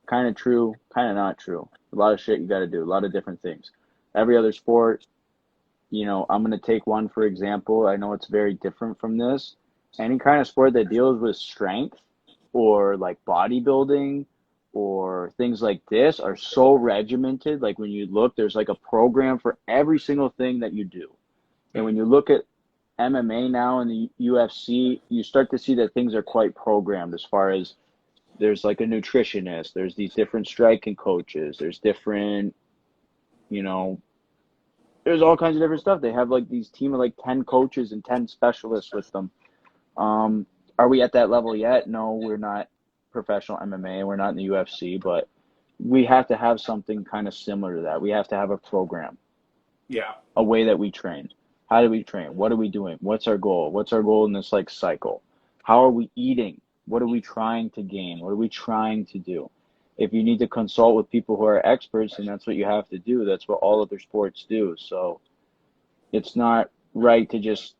Kind of true, kind of not true. A lot of shit you got to do, a lot of different things. Every other sport, I'm going to take one for example. I know it's very different from this. Any kind of sport that deals with strength or like bodybuilding or things like this are so regimented. Like when you look, there's like a program for every single thing that you do. And when Mm. you look at MMA now and the UFC, you start to see that things are quite programmed as far as there's like a nutritionist, there's these different striking coaches, there's different, you know, there's all kinds of different stuff. They have like these team of like 10 coaches and 10 specialists with them. Um, are we at that level yet? No, we're not professional MMA. We're not in the UFC, but we have to have something kind of similar to that. We have to have a program, Yeah. a way that we train. How do we train? What are we doing? What's our goal? What's our goal in this like cycle? How are we eating? What are we trying to gain? What are we trying to do? If you need to consult with people who are experts, then that's what you have to do. That's what all other sports do. So it's not right to just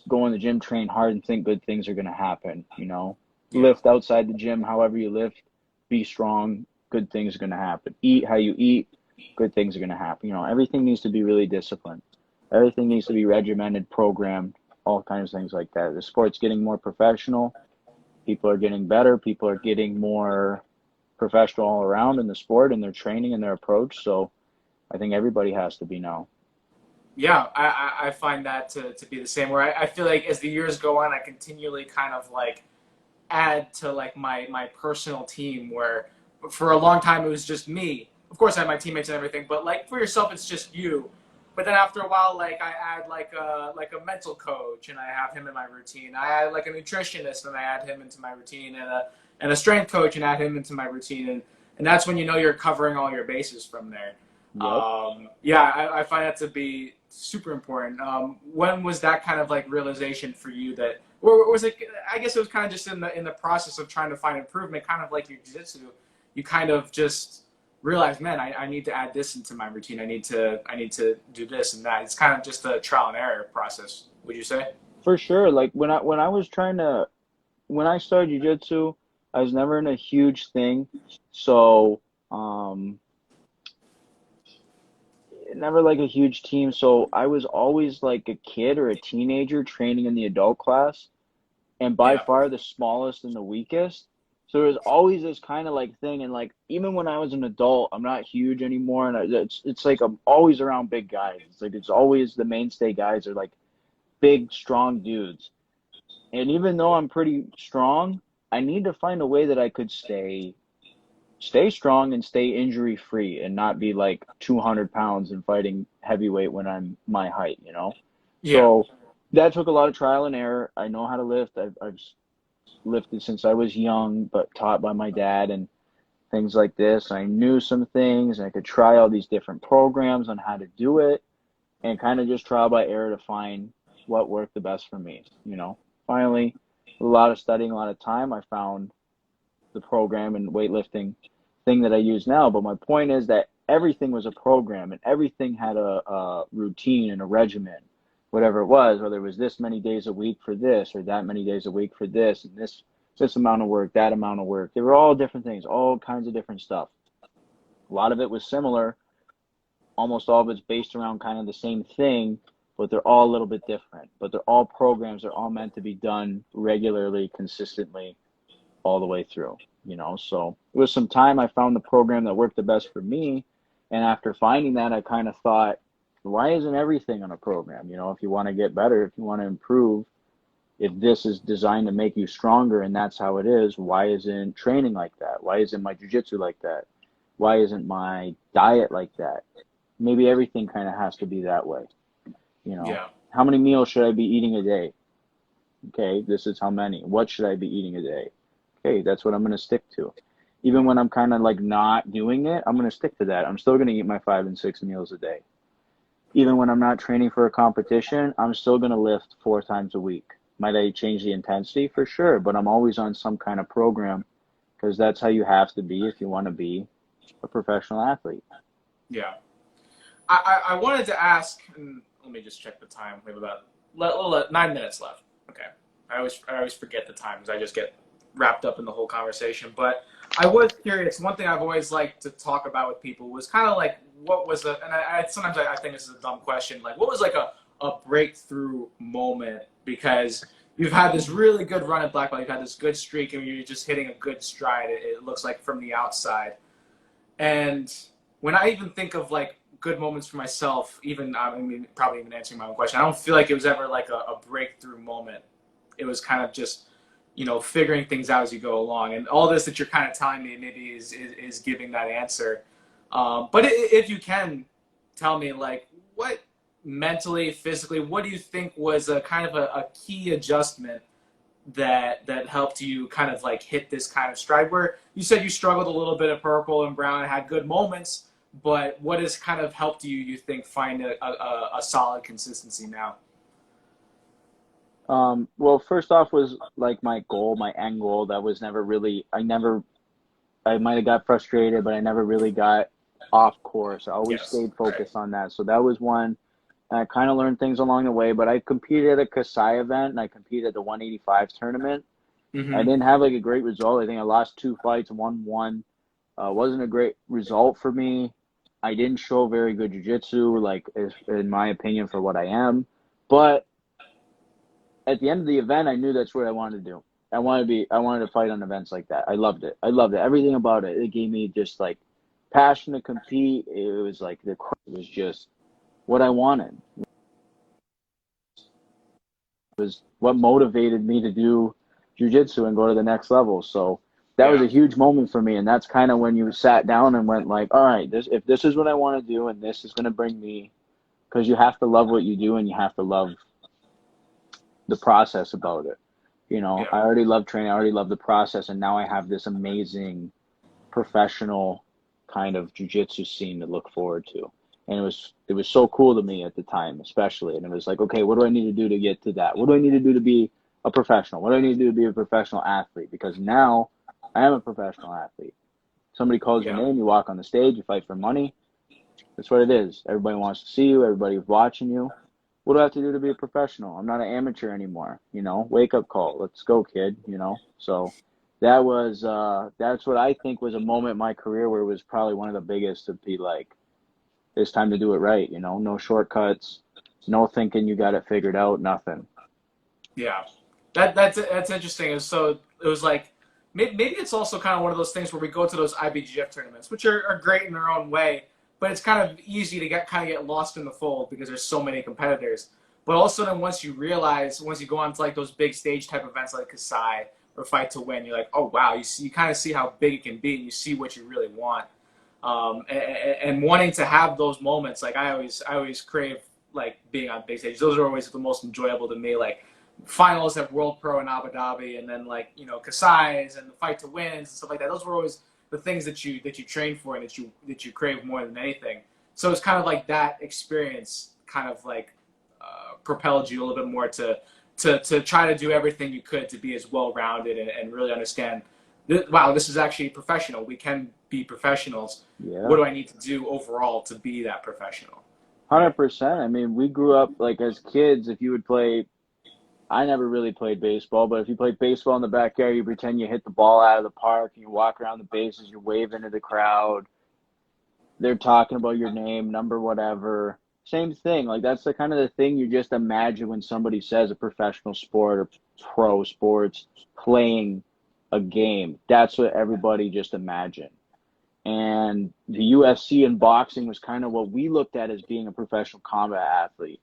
go in the gym, train hard, and think good things are going to happen. Yeah. Lift outside the gym, however you lift, be strong, good things are going to happen. Eat how you eat, good things are going to happen. Everything needs to be really disciplined. Everything needs to be regimented, programmed, all kinds of things like that. The sport's getting more professional. People are getting better. People are getting more professional all around in the sport and their training and their approach. So I think everybody has to be now. Yeah, I find that to be the same. Where I feel like as the years go on, I continually kind of like add to like my personal team. Where for a long time it was just me. Of course, I had my teammates and everything, but like for yourself, it's just you. But then after a while, like I add like a mental coach, and I have him in my routine. I add like a nutritionist, and I add him into my routine, and a strength coach, and add him into my routine, and that's when you know you're covering all your bases from there. Yep. Yeah, I find that to be super important. When was that kind of like realization for you that, or was it? I guess it was kind of just in the process of trying to find improvement, kind of like your jiu-jitsu. You kind of just realize, man, I need to add this into my routine. I need to do this and that. It's kind of just a trial and error process. Would you say? For sure. Like when I started jiu-jitsu, I was never in a huge thing. So, um, never like a huge team. So I was always like a kid or a teenager training in the adult class and by Yeah. far the smallest and the weakest. So there's always this kind of like thing. And like, even when I was an adult, I'm not huge anymore. And it's like I'm always around big guys. It's like, it's always the mainstay guys are like big, strong dudes. And even though I'm pretty strong, I need to find a way that I could stay strong and stay injury free and not be like 200 pounds and fighting heavyweight when I'm my height. Yeah. So that took a lot of trial and error. I know how to lift. I've lifted since I was young, but taught by my dad and things like this. I knew some things and I could try all these different programs on how to do it and kind of just trial by error to find what worked the best for me. Finally, a lot of studying, a lot of time, I found the program and weightlifting thing that I use now. But my point is that everything was a program and everything had a routine and a regimen, whatever it was, whether it was this many days a week for this or that many days a week for this and this amount of work, that amount of work. They were all different things, all kinds of different stuff. A lot of it was similar. Almost all of it's based around kind of the same thing, but they're all a little bit different. But they're all programs. They're all meant to be done regularly, consistently, all the way through. So it was some time I found the program that worked the best for me. And after finding that, I kind of thought, why isn't everything on a program? If you want to get better, if you want to improve, if this is designed to make you stronger and that's how it is, why isn't training like that? Why isn't my jiu-jitsu like that? Why isn't my diet like that? Maybe everything kind of has to be that way. You know, Yeah. how many meals should I be eating a day? Okay, this is how many. What should I be eating a day? Okay, that's what I'm going to stick to. Even when I'm kind of like not doing it, I'm going to stick to that. I'm still going to eat my 5 and 6 meals a day. Even when I'm not training for a competition, I'm still going to lift 4 times a week. Might I change the intensity? For sure, but I'm always on some kind of program because that's how you have to be if you want to be a professional athlete. Yeah. I wanted to ask, and let me just check the time. We have about 9 minutes left. Okay. I always forget the time because I just get wrapped up in the whole conversation. But I was curious. One thing I've always liked to talk about with people was kind of like what was a, and sometimes I think this is a dumb question. Like, what was like a breakthrough moment? Because you've had this really good run at black belt, you've had this good streak, and you're just hitting a good stride. It looks like from the outside. And when I even think of like good moments for myself, even I mean, probably even answering my own question, I don't feel like it was ever like a breakthrough moment. It was kind of just, figuring things out as you go along. And all this that you're kind of telling me maybe is giving that answer. But if you can tell me, like, what mentally, physically, what do you think was a kind of a key adjustment that helped you kind of like hit this kind of stride where you said you struggled a little bit at purple and brown and had good moments, but what has kind of helped you think find a solid consistency now? Well, first off was like my goal, my end goal. That was never really, I might have got frustrated, but I never really got off course. I always Yes. stayed Right. focused on that. So that was one. And I kind of learned things along the way, but I competed at a Kasai event and I competed at the 185 tournament. I Mm-hmm. didn't have like a great result. I think I lost two fights, won one. Wasn't a great result for me. I didn't show very good jiu-jitsu, like in my opinion, for what I am. But at the end of the event, I knew that's what I wanted to do. I wanted to fight on events like that. I loved it. I loved it. Everything about it. It gave me just like passion to compete. It was like it was just what I wanted. It was what motivated me to do jujitsu and go to the next level. So that was Yeah. a huge moment for me. And that's kind of when you sat down and went like, all right, if this is what I want to do and this is going to bring me, because you have to love what you do and you have to love the process about it. Yeah. I already love training. I already love the process. And now I have this amazing professional kind of jujitsu scene to look forward to. And it was so cool to me at the time, especially. And it was like, okay, what do I need to do to get to that? What do I need to do to be a professional? What do I need to do to be a professional athlete? Because now I am a professional athlete. Somebody calls your Yeah. name, you walk on the stage, you fight for money. That's what it is. Everybody wants to see you. Everybody's watching you. What do I have to do to be a professional? I'm not an amateur anymore. Wake up call. Let's go, kid. So that's what I think was a moment in my career where it was probably one of the biggest to be like, it's time to do it right. No shortcuts, no thinking you got it figured out, nothing. Yeah, that's interesting. And so it was like maybe it's also kind of one of those things where we go to those IBGF tournaments, which are great in their own way, but it's kind of easy to get lost in the fold because there's so many competitors. But also then once you go on to like those big stage type events like Kasai or Fight to Win, you're like, oh wow, you kind of see how big it can be, and you see what you really want. And wanting to have those moments, like I always crave like being on big stages. Those are always the most enjoyable to me. Like finals at World Pro in Abu Dhabi, and then like Kasai's and the Fight to Wins and stuff like that. Those were always the things that you train for and that you crave more than anything. So it's kind of like that experience kind of like propelled you a little bit more to try to do everything you could to be as well rounded and really understand. Wow, this is actually professional. We can be professionals. What Yeah. do I need to do overall to be that professional? Right. 100%. I mean, we grew up like as kids, if you would play, I never really played baseball, but if you played baseball in the backyard, you pretend you hit the ball out of the park and you walk around the bases, you're waving to the crowd. They're talking about your name, number, whatever. Same thing. Like that's the kind of the thing you just imagine when somebody says a professional sport or pro sports playing a game. That's what everybody just imagined. And the UFC and boxing was kind of what we looked at as being a professional combat athlete.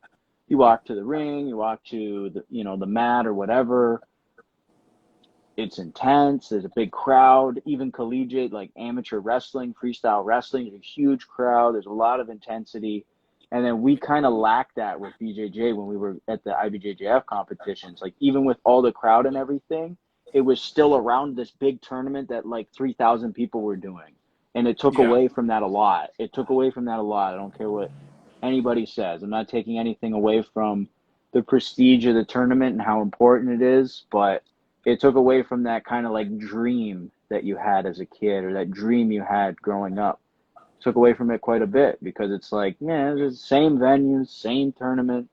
You walk to the ring, you walk to the mat or whatever. It's intense. There's a big crowd. Even collegiate, like amateur wrestling, freestyle wrestling, there's a huge crowd. There's a lot of intensity. And then we kind of lacked that with BJJ when we were at the IBJJF competitions. Like even with all the crowd and everything, it was still around this big tournament that like 3,000 people were doing. And it took Yeah. away from that a lot. It took away from that a lot. I don't care what anybody says. I'm not taking anything away from the prestige of the tournament and how important it is, but it took away from that kind of like dream that you had as a kid or that dream you had growing up. Took away from it quite a bit because it's like, yeah, it's the same venue, same tournament,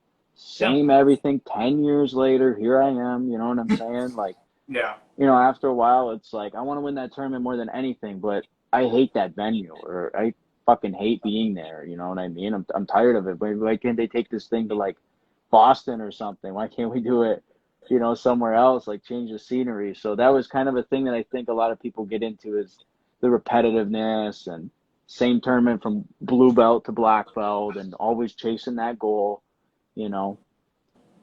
Yeah. same everything. 10 years later, here I am. You know what I'm saying? Like, Yeah. after a while, it's like I want to win that tournament more than anything, but I hate that venue, or I fucking hate being there. You know what I mean? I'm tired of it. Why can't they take this thing to like Boston or something? Why can't we do it, somewhere else, like change the scenery? So that was kind of a thing that I think a lot of people get into, is the repetitiveness and same tournament from blue belt to black belt and always chasing that goal, you know.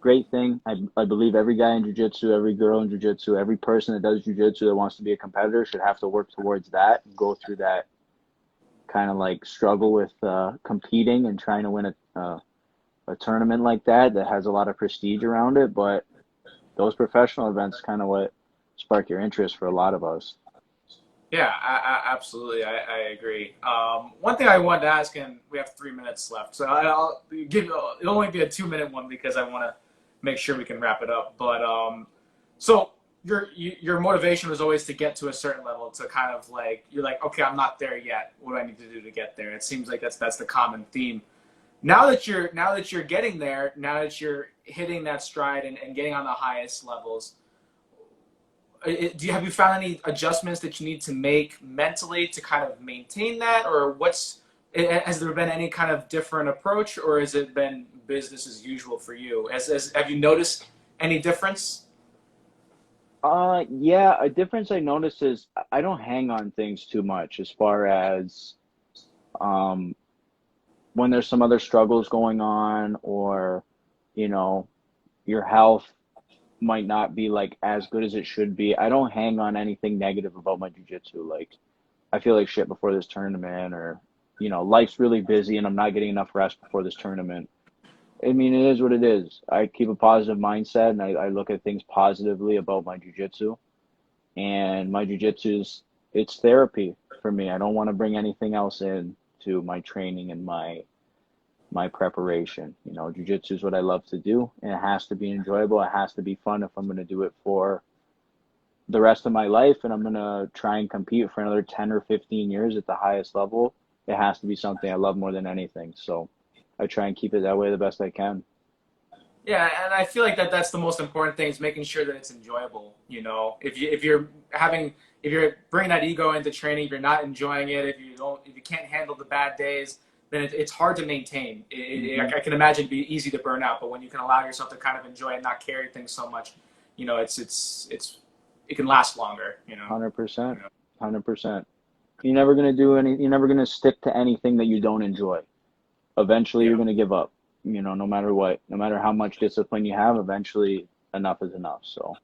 Great thing. I believe every guy in jiu-jitsu, every girl in jiu-jitsu, every person that does jiu-jitsu that wants to be a competitor should have to work towards that and go through that kind of like struggle with competing and trying to win a tournament like that has a lot of prestige around it. But those professional events kind of what spark your interest for a lot of us. Yeah, absolutely. I agree. One thing I wanted to ask, and we have 3 minutes left, so I'll give it'll only be a 2 minute one because I want to make sure we can wrap it up. But so your motivation was always to get to a certain level, to kind of like you're like, okay, I'm not there yet. What do I need to do to get there? It seems like that's the common theme. Now that you're getting there, now that you're hitting that stride and getting on the highest levels, have you found any adjustments that you need to make mentally to kind of maintain that, or has there been any kind of different approach, or has it been business as usual for you? Have you noticed any difference? Yeah, a difference I notice is I don't hang on things too much as far as um when there's some other struggles going on, or you know your health might not be like as good as it should be. I don't hang on anything negative about my jiu-jitsu. Like, I feel like shit before this tournament, or life's really busy and I'm not getting enough rest before this tournament. I mean, it is what it is. I keep a positive mindset, and I look at things positively about my jiu-jitsu. And my jiu-jitsu is, it's therapy for me. I don't want to bring anything else in to my training and my preparation. Jiu-jitsu is what I love to do, and it has to be enjoyable. It has to be fun if I'm going to do it for the rest of my life, and I'm going to try and compete for another 10 or 15 years at the highest level. It has to be something I love more than anything. So I try and keep it that way the best I can. Yeah, and I feel like that's the most important thing, is making sure that it's enjoyable. If you're bringing that ego into training, if you're not enjoying it, if you can't handle the bad days, then it's hard to maintain. Hmm. I can imagine it'd be easy to burn out, but when you can allow yourself to kind of enjoy and not carry things so much, it can last longer. 100%. 100%. You're never gonna stick to anything that you don't enjoy. Eventually Yeah. you're gonna give up, no matter what. No matter how much discipline you have, eventually enough is enough. So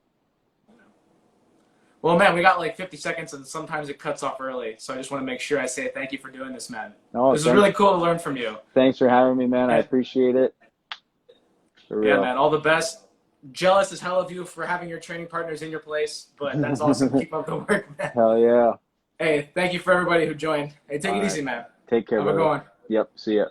Well, man, we got like 50 seconds, and sometimes it cuts off early. So I just want to make sure I say thank you for doing this, man. no, This is really cool to learn from you. thanks for having me, man. I And appreciate it. For yeah, real. man, all the best. Jealous as hell of you for having your training partners in your place, but that's awesome. Keep up the work, man. Hell yeah. Hey, thank you for everybody who joined. Hey, take All it right. easy, man. Take care, Have a good brother. one. Yep. See ya.